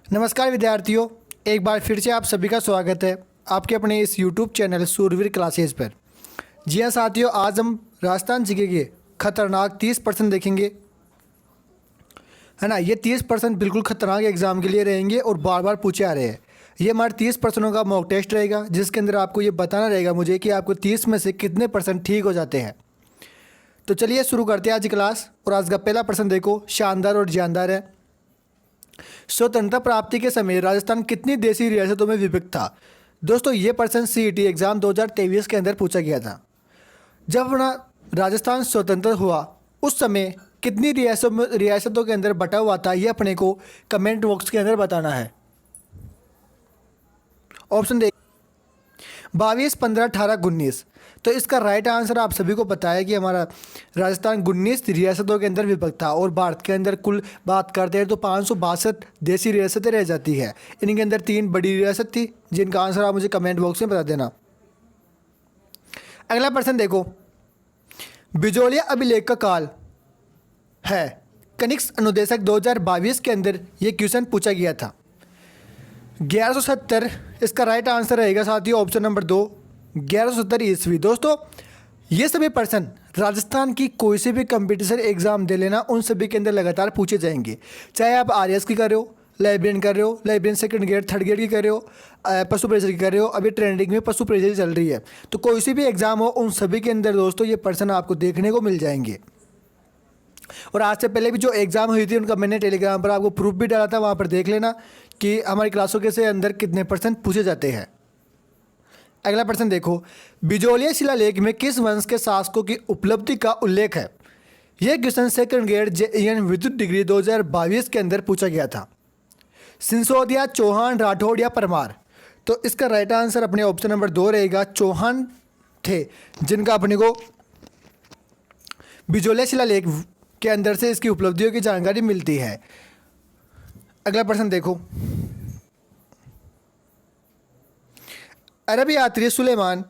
नमस्कार विद्यार्थियों, एक बार फिर से आप सभी का स्वागत है आपके अपने इस YouTube चैनल सूरवीर क्लासेस पर। जी हाँ साथियों, आज हम राजस्थान जीके के खतरनाक 30% देखेंगे, है ना। ये 30% बिल्कुल खतरनाक एग्जाम के लिए रहेंगे और बार बार पूछे आ रहे हैं। ये हमारे 30% का मॉक टेस्ट रहेगा, जिसके अंदर आपको ये बताना रहेगा मुझे कि आपको 30 में से कितने % ठीक हो जाते हैं। तो चलिए शुरू करते हैं आज की क्लास। और आज का पहला प्रश्न देखो, शानदार और जानदार है। स्वतंत्रता प्राप्ति के समय राजस्थान कितनी देशी रियासतों में विभक्त था? दोस्तों ये प्रश्न सीईटी एग्जाम 2023 के अंदर पूछा गया था। जब अपना राजस्थान स्वतंत्र हुआ उस समय कितनी रियासतों के अंदर बटा हुआ था, ये अपने को कमेंट बॉक्स के अंदर बताना है। ऑप्शन देख 22, 15, 18, 19। तो इसका राइट आंसर आप सभी को पता है कि हमारा राजस्थान 19 रियासतों के अंदर विभक्त था। और भारत के अंदर कुल बात करते हैं तो 562 देशी रियासतें रह जाती है। इनके अंदर 3 बड़ी रियासत थी, जिनका आंसर आप मुझे कमेंट बॉक्स में बता देना। अगला प्रश्न देखो, बिजोलिया अभिलेख का काल है। कनिष्क अनुदेशक 2022 के अंदर ये क्वेश्चन पूछा गया था। 1170 इसका राइट आंसर रहेगा साथियों, ऑप्शन नंबर 2, 1170 ईस्वी। दोस्तों ये सभी प्रश्न राजस्थान की कोई से भी कंपटीशन एग्जाम दे लेना, उन सभी के अंदर लगातार पूछे जाएंगे। चाहे आप आरएस की कर रहे हो, लाइब्रेरियन कर रहे हो, librarian second grade third grade की कर रहे हो, पशु प्रेषर की कर रहे हो, अभी ट्रेंडिंग में पशु प्रेषर चल रही है, तो कोई सी भी एग्जाम हो उन सभी के अंदर दोस्तों ये प्रश्न आपको देखने को मिल जाएंगे। और आज से पहले भी जो एग्ज़ाम हुई थी उनका मैंने टेलीग्राम पर आपको प्रूफ भी डाला था, वहाँ पर देख लेना कि हमारी क्लासों के से अंदर कितने % पूछे जाते हैं। अगला प्रश्न देखो, बिजोलिया शिलालेख में किस वंश के शासकों की उपलब्धि का उल्लेख है? यह क्वेश्चन सेकंड ग्रेड JEN विद्युत डिग्री 2022 के अंदर पूछा गया था। सिंसोदिया, चौहान, राठौड़ या परमार? तो इसका राइट आंसर अपने ऑप्शन नंबर 2 रहेगा, चौहान थे, जिनका अपने को बिजोलिया शिलालेख के अंदर से इसकी उपलब्धियों की जानकारी मिलती है। अगला प्रश्न देखो, अरब यात्री सुलेमान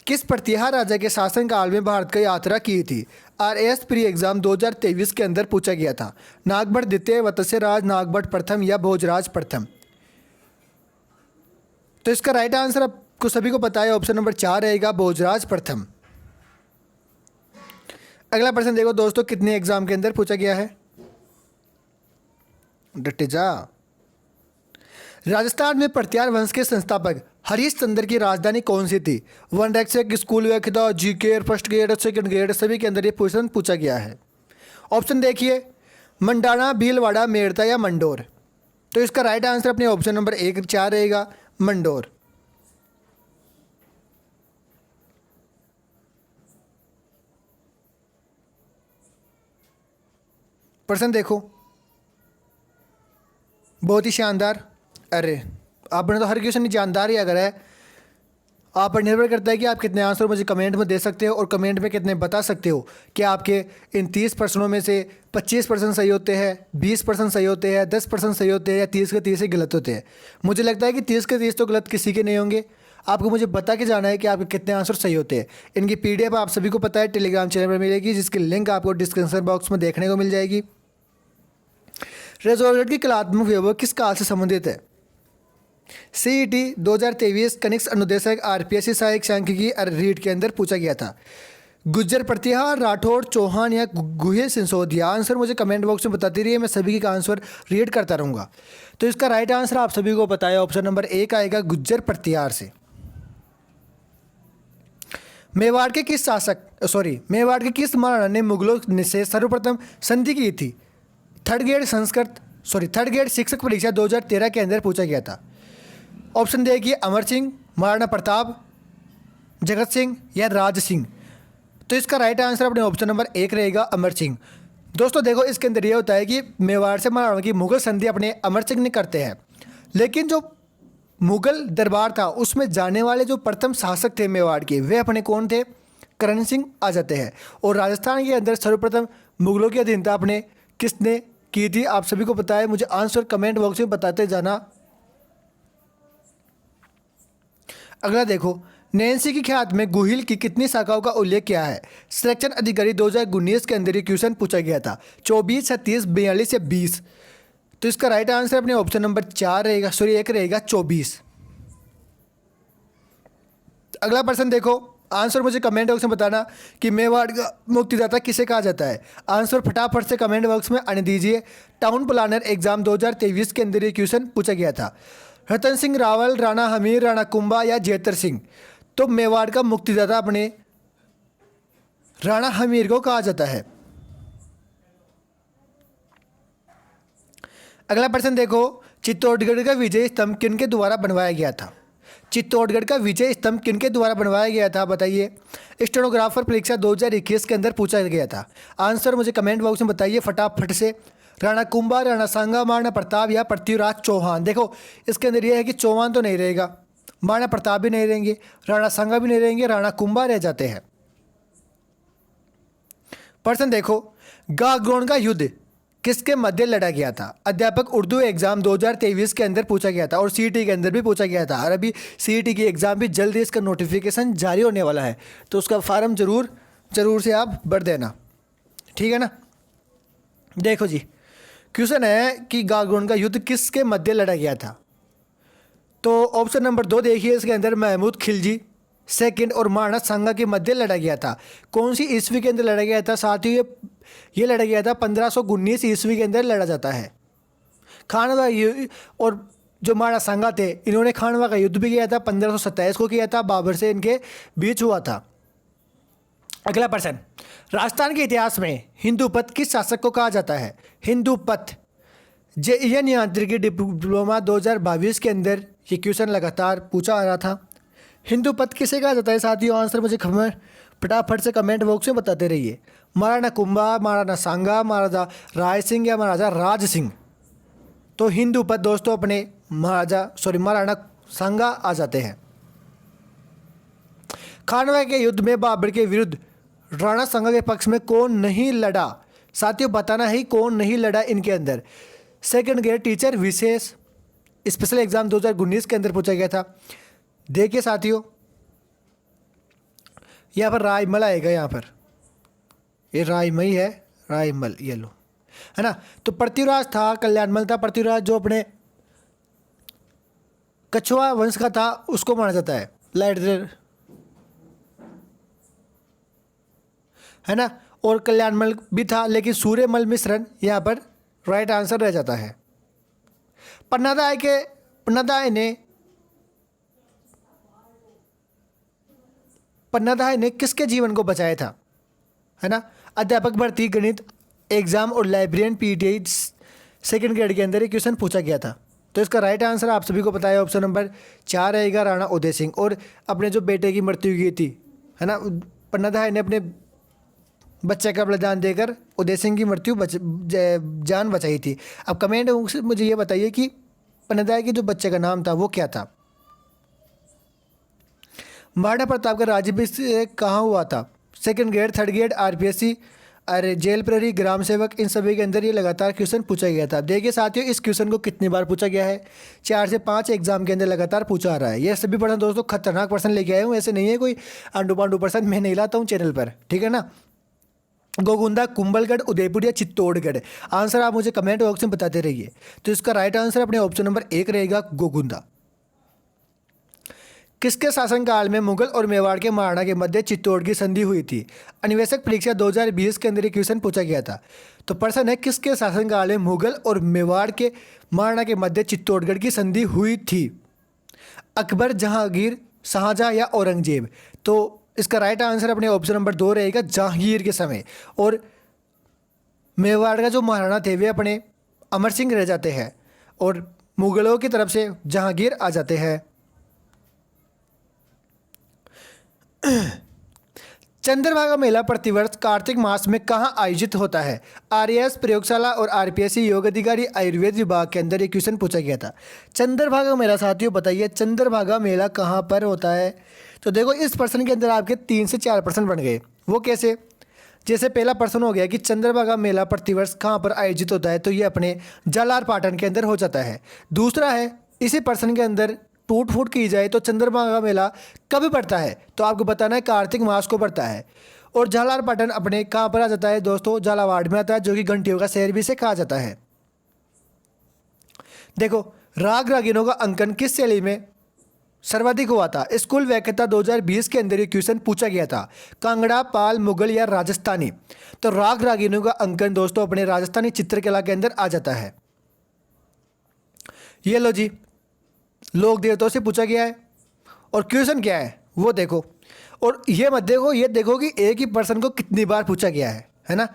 किस प्रतिहार राजा के शासनकाल में भारत की यात्रा की थी? RAS प्री एग्जाम 2023 के अंदर पूछा गया था। नागभट्ट द्वितीय, वत्स्यराज, नागभट्ट प्रथम या भोजराज प्रथम? तो इसका राइट आंसर आपको सभी को पता है, ऑप्शन नंबर 4 रहेगा, भोजराज प्रथम। अगला प्रश्न देखो दोस्तों, कितने एग्जाम के अंदर पूछा गया है? डटेजा। राजस्थान में प्रतिहार वंश के संस्थापक हरीशचंद्र की राजधानी कौन सी थी? वन रैक्सक, स्कूल व्याख्या, GK, first grade, second grade, सभी के अंदर ये क्वेश्चन पूछा गया है। ऑप्शन देखिए, मंडाना, भीलवाड़ा, मेड़ता या मंडोर? तो इसका राइट आंसर अपने ऑप्शन नंबर 1 4 रहेगा, मंडोर। प्रश्न देखो, बहुत ही शानदार। अरे आपने तो हर क्वेश्चन जानदार ही अगर है, आप पर निर्भर करता है कि आप कितने आंसर मुझे कमेंट में दे सकते हो और कमेंट में कितने बता सकते हो कि आपके इन 30 प्रश्नों में से 25% सही होते हैं, 20% सही होते हैं, 10% सही होते हैं या 30 के 30 ही गलत होते हैं। मुझे लगता है कि 30 के 30 तो गलत किसी के नहीं होंगे। आपको मुझे बता के जाना है कि आपके कितने आंसर सही होते हैं। इनकी PDF आप सभी को पता है टेलीग्राम चैनल पर मिलेगी, जिसकी लिंक आपको डिस्क्रिप्शन बॉक्स में देखने को मिल जाएगी। रेजोल्यूट की कलात्मक वैभव किस काल से संबंधित है? CET 2023 कनिष्क अनुदेशक RPSC सहायक सांख्यिकी रीट के अंदर पूछा गया था। गुज्जर प्रतिहार, राठौड़, चौहान या गुहे सिंसोदिया? आंसर मुझे कमेंट बॉक्स में बताती रहिए, मैं सभी का आंसर रीड करता रहूँगा। तो इसका राइट आंसर आप सभी को पता है, ऑप्शन नंबर 1 आएगा, गुज्जर प्रतिहार से। मेवाड़ के किस महाराणा ने मुगलों से सर्वप्रथम संधि की थी? थर्ड ग्रेड शिक्षक परीक्षा 2013 के अंदर पूछा गया था। ऑप्शन देखिए, अमर सिंह, महाराणा प्रताप, जगत सिंह या राज सिंह? तो इसका राइट आंसर अपने ऑप्शन नंबर 1 रहेगा, अमर सिंह। दोस्तों देखो, इसके अंदर ये होता है कि मेवाड़ से महाराणा की मुगल संधि अपने अमर सिंह ने करते हैं, लेकिन जो मुगल दरबार था उसमें जाने वाले जो प्रथम शासक थे मेवाड़ के, वे अपने कौन थे? करण सिंह आ जाते हैं। और राजस्थान के अंदर सर्वप्रथम मुगलों की अधीनता अपने किसने की थी? आप सभी को पता है, मुझे आंसर कमेंट बॉक्स में बताते जाना। अगला देखो, नैन्सी की ख्यात में गुहिल की कितनी शाखाओं का उल्लेख किया है? सिलेक्शन अधिकारी 2019 के अंदर ये क्वेश्चन पूछा गया था। 24, 36, 42 या 20? तो इसका राइट आंसर अपने ऑप्शन नंबर 4 रहेगा, सॉरी 1 रहेगा 24। अगला प्रश्न देखो, आंसर मुझे कमेंट बॉक्स में बताना कि मेवाड़ का मुक्तिदाता किसे कहा जाता है। आंसर फटाफट से कमेंट बॉक्स में आने दीजिए। टाउन प्लानर एग्जाम 2023 के अंदर ये क्वेश्चन पूछा गया था। रतन सिंह रावल, राणा हमीर, राणा कुंभा या जेतर सिंह। तो मेवाड़ का मुक्तिदाता अपने राणा हमीर को कहा जाता है। अगला प्रश्न देखो, चित्तौड़गढ़ का विजय स्तंभ किनके द्वारा बनवाया गया था। चित्तौड़गढ़ का विजय स्तंभ किनके द्वारा बनवाया गया था बताइए। स्टेनोग्राफर परीक्षा 2021 के अंदर पूछा गया था। आंसर मुझे कमेंट बॉक्स में बताइए फटाफट से। राणा कुंभा, राणा सांगा, महाराणा प्रताप या पृथ्वीराज चौहान। देखो इसके अंदर यह है कि चौहान तो नहीं रहेगा, महाराणा प्रताप भी नहीं रहेंगे, राणा सांगा भी नहीं रहेंगे, राणा कुंभा रह जाते हैं। प्रश्न देखो, गागरोन का युद्ध किसके मध्य लड़ा गया था। अध्यापक उर्दू एग्जाम 2023 के अंदर पूछा गया था और सीईटी के अंदर भी पूछा गया था। और अभी सीईटी की एग्जाम भी जल्दी इसका नोटिफिकेशन जारी होने वाला है, तो उसका फार्म जरूर से आप भर देना, ठीक है ना। देखो जी, क्वेश्चन है कि गागरोन का युद्ध किसके मध्य लड़ा गया था। तो ऑप्शन नंबर 2 देखिए, इसके अंदर महमूद खिलजी सेकंड और महाराणा सांगा के मध्य लड़ा गया था। कौन सी ईस्वी के अंदर लड़ा गया था साथियों, ये लड़ा गया था 1519 ईस्वी के अंदर लड़ा जाता है। खानवा और जो महाराणा सांगा थे, इन्होंने खानवा का युद्ध भी किया था, 1527 को किया था, बाबर से इनके बीच हुआ था। अगला प्रश्न, राजस्थान के इतिहास में हिंदूपथ किस शासक को कहा जाता है। हिंदूपथ जेईएन यांत्रिकी डिप्लोमा 2022 के अंदर ये क्वेश्चन लगातार पूछा आ रहा था। हिंदूपथ किसे कहा जाता है साथियों, आंसर मुझे फटाफट से कमेंट बॉक्स में बताते रहिए। महाराणा कुंभा, महाराणा सांगा, महाराजा राय सिंह या महाराजा राज सिंह। तो हिंदूपथ दोस्तों अपने महाराणा सांगा आ जाते हैं। खानवा के युद्ध में बाबर के विरुद्ध राणा सांगा के पक्ष में कौन नहीं लड़ा साथियों, बताना ही कौन नहीं लड़ा इनके अंदर। सेकंड ग्रेड टीचर विशेष स्पेशल एग्जाम 2019 के अंदर पूछा गया था। देखिए साथियों, यहाँ पर रायमल आएगा, यहाँ पर ये रायमई है, रायमल ये लो, है ना। तो पृथ्वीराज था, कल्याणमल था। पृथ्वीराज जो अपने कछुआ वंश का था, उसको माना जाता है, लाइडर, है ना। और कल्याणमल भी था, लेकिन सूर्यमल मिश्रण यहाँ पर राइट आंसर रह जाता है। पन्नादाय ने किसके जीवन को बचाया था, है ना। अध्यापक भर्ती, गणित एग्जाम और लाइब्रेरियन पीटीआई सेकंड ग्रेड के अंदर ये क्वेश्चन पूछा गया था। तो इसका राइट आंसर आप सभी को पता है, ऑप्शन नंबर 4 रहेगा, राणा उदय सिंह। और अपने जो बेटे की मृत्यु हुई थी, है ना, पन्नादाय ने अपने बच्चे का बलिदान देकर उदय सिंह की जान बचाई थी। अब कमेंट से मुझे ये बताइए कि पन्नादाय के जो बच्चे का नाम था वो क्या था। महाराणा प्रताप का राज्याभिषेक कहाँ हुआ था। Second grade, third grade, RPSC, अरे जेल प्रहरी, ग्राम सेवक, इन सभी के अंदर ये लगातार क्वेश्चन पूछा गया था। देखिए साथियों, इस क्वेश्चन को कितनी बार पूछा गया है, 4 से 5 एग्जाम के अंदर लगातार पूछा आ रहा है। ये सभी प्रश्न दोस्तों खतरनाक प्रश्न लेके आए हूँ, ऐसे नहीं है कोई आंडू पांडू प्रश्न मैं नहीं लाता हूँ चैनल पर, ठीक है ना। गोगुंदा, कुंभलगढ़, उदयपुर या चित्तौड़गढ़। आंसर आप मुझे कमेंट बॉक्स में बताते रहिए। तो इसका राइट आंसर अपने ऑप्शन नंबर 1 रहेगा, गोगुंदा। किसके शासनकाल में मुगल और मेवाड़ के महाराणा के मध्य चित्तौड़ की संधि हुई थी। अन्वेषक परीक्षा 2020 के अंदर ये क्वेश्चन पूछा गया था। तो प्रश्न है, किसके शासनकाल में मुगल और मेवाड़ के महाराणा के मध्य चित्तौड़गढ़ की संधि हुई थी। अकबर, जहांगीर, शाहजहां या औरंगजेब। तो इसका राइट आंसर अपने ऑप्शन नंबर 2 रहेगा, जहांगीर के समय। और मेवाड़ का जो महाराणा थे वे अपने अमर सिंह रह जाते हैं और मुगलों की तरफ से जहांगीर आ जाते हैं। चंद्रभागा मेला प्रतिवर्ष कार्तिक मास में कहाँ आयोजित होता है। आरएएस प्रयोगशाला और आरपीएससी योग अधिकारी आयुर्वेद विभाग के अंदर ये क्वेश्चन पूछा गया था। चंद्रभागा मेला साथियों बताइए, चंद्रभागा मेला कहाँ पर होता है। तो देखो इस प्रश्न के अंदर आपके 3 से 4 प्रश्न बन गए। वो कैसे, जैसे पहला प्रश्न हो गया कि चंद्रभागा मेला प्रतिवर्ष कहाँ पर आयोजित होता है, तो ये अपने जालार पाटन के अंदर हो जाता है। दूसरा है, इसी प्रश्न के अंदर टूट फूट की जाए तो चंद्रभागा मेला कब पड़ता है, तो आपको बताना है कार्तिक मास को पड़ता है। और झालार पाटन अपने कहाँ पर आ जाता है दोस्तों, झालावाड़ में आता है, जो कि घंटियों का शहर भी से कहा जाता है। देखो, राग रागिनों का अंकन किस शैली में सर्वाधिक हुआ था? स्कूल व्याख्याता 2020 के अंदर ये क्वेश्चन पूछा गया था। कांगड़ा, पाल, मुगल या राजस्थानी? तो राग रागिनों का अंकन दोस्तों अपने राजस्थानी चित्रकला के अंदर आ जाता है। ये लो जी, लोक देवताओं से पूछा गया है। और क्वेश्चन क्या है वो देखो, और ये मत देखो, ये देखो कि एक ही पर्सन को कितनी बार पूछा गया है ना।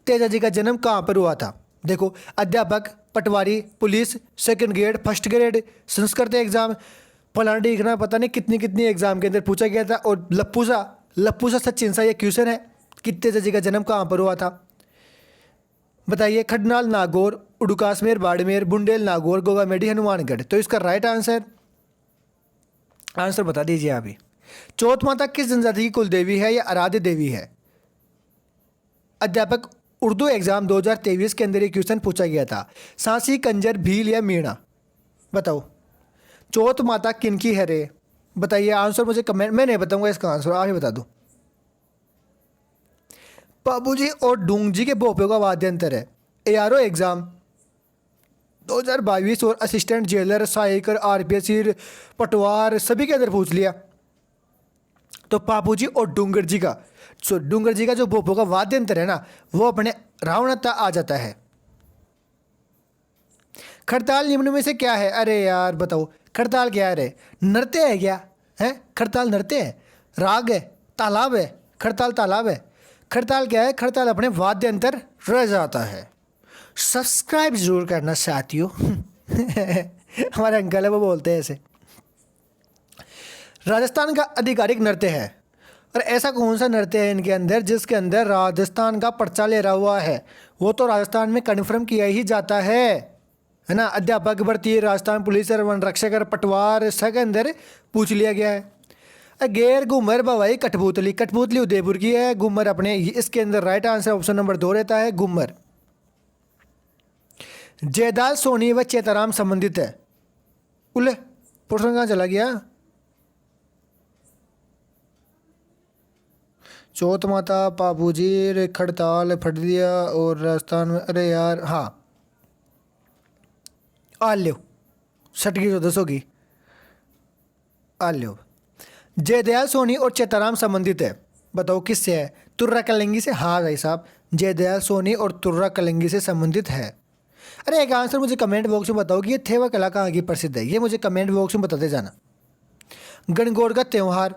तेजा जी का जन्म कहाँ पर हुआ था? देखो, अध्यापक, पटवारी, police, second grade, first grade, Sanskrit exam, फलाना लिखना, पता नहीं कितनी कितनी एग्जाम के अंदर पूछा गया था। और लप्पूसा सचिन सा ये क्वेश्चन है कि तेजा जी का जन्म कहाँ पर हुआ था? बताइए। खडनाल नागौर, उडुकाश्मीर, बाड़मेर, बुंडेल नागौर, गोगामेडी, हनुमानगढ़। तो इसका राइट आंसर बता दीजिए आप ही। चौथ माता किस जनजाति की कुल देवी है या आराध्य देवी है? अध्यापक, उर्दू एग्जाम 2023 के अंदर ये क्वेश्चन पूछा गया था। सांसी, कंजर, भील या मीणा? बताओ, चौथ माता किनकी है रे? बताइए आंसर मुझे कमेंट, मैं नहीं बताऊंगा इसका आंसर, आप ही बता दो। बाबूजी और डूंगजी के भोपे का वाद्य अंतर है। एआरओ एग्जाम 2022 और असिस्टेंट जेलर, सहायक, आरपीएस, पटवार सभी के अंदर पूछ लिया। तो पापू जी और डूंगर जी का जो भोपो का वाद्य अंतर है ना, वो अपने रावणता आ जाता है। खड़ताल निम्न में से क्या है? अरे यार बताओ, खड़ताल क्या है रे? नृत्य है क्या? है खड़ताल नृत्य है? राग है? तालाब है? खड़ताल तालाब है? खड़ताल क्या है? खड़ताल अपने वाद्य अंतर रह जाता है। सब्सक्राइब जरूर करना साथियों। हमारे अंकल है वो बोलते हैं ऐसे। राजस्थान का आधिकारिक नृत्य है, और ऐसा कौन सा नृत्य है इनके अंदर जिसके अंदर राजस्थान का पर्चा ले रहा हुआ है? वो तो राजस्थान में कन्फर्म किया ही जाता है ना। अध्यापक, भर्ती, राजस्थान पुलिस, वन रक्षक, पटवार सबके अंदर पूछ लिया गया है। गेर, घूमर, भवाई, कठपुतली उदयपुर की है। घूमर अपने, इसके अंदर राइट आंसर ऑप्शन नंबर 2 रहता है, घूमर। जयदाल, सोनी व चेताराम संबंधित है। उले प्रश्न कहाँ चला गया? चौथ माता, पापूजी, खड़ताल, फटदिया और राजस्थान में, अरे यार हाँ, आल्यो सटगी 1400 की आल्यो। जयदयाल सोनी और चेताराम संबंधित है। बताओ किससे है? तुर्रा कलिंगी से। हाँ भाई साहब, जयदयाल सोनी और तुर्रा कलिंगी से संबंधित है। अरे एक आंसर मुझे कमेंट बॉक्स में बताओ कि ये थेवा कला कहाँ की प्रसिद्ध है? ये मुझे कमेंट बॉक्स में बताते जाना। गणगौर का त्यौहार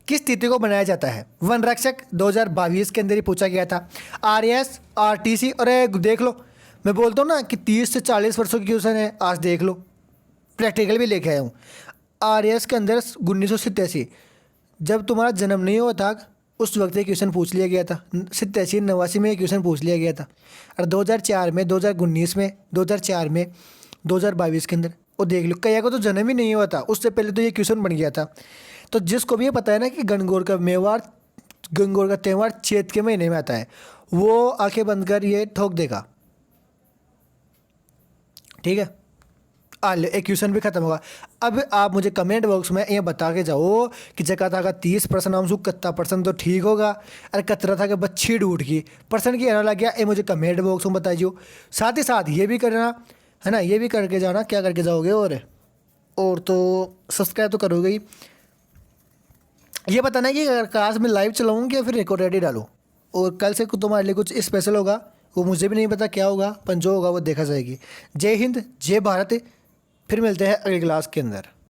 किस तिथि को मनाया जाता है? वन रक्षक 2022 के अंदर ही पूछा गया था। आरएस, आरटीसी, अरे देख लो, मैं बोलता हूँ ना कि 30 से 40 वर्षों की क्वेश्चन है, आज देख लो, प्रैक्टिकल भी लेके आया हूँ। आरएस के अंदर 1987, जब तुम्हारा जन्म नहीं हुआ था उस वक्त ये क्वेश्चन पूछ लिया गया था। 87, 89 में ये क्वेश्चन पूछ लिया गया था। और 2004 में, 2019 में, 2004 में, 2022 के अंदर, वो देख लो, कया को तो जन्म ही नहीं हुआ था, उससे पहले तो ये क्वेश्चन बन गया था। तो जिसको भी ये पता है ना कि गणगौर का त्यौहार चैत के महीने में आता है, वो आंखें बंद कर ये ठोक देगा। ठीक है, एक क्वेश्चन भी खत्म होगा। अब आप मुझे कमेंट बॉक्स में ये बता के जाओ कि जगह था का 30% हम कत्ता परसेंट तो ठीक होगा, अरे कतरा था कि बच्ची डूट की परसेंट की आना लग गया, ये मुझे कमेंट बॉक्स में बताइए। साथ ही साथ ये भी करना है ना, ये भी करके जाना। क्या करके जाओगे? और तो सब्सक्राइब तो करोगे ही। ये बताना कि अगर क्लास में लाइव चलाऊँ या फिर रिकॉर्डेड डालूँ, और कल से तुम्हारे लिए कुछ स्पेशल होगा, वो मुझे भी नहीं पता क्या होगा, पर जो होगा वो देखा जाएगी। जय हिंद, जय भारत। फिर मिलते हैं अगली क्लास के अंदर।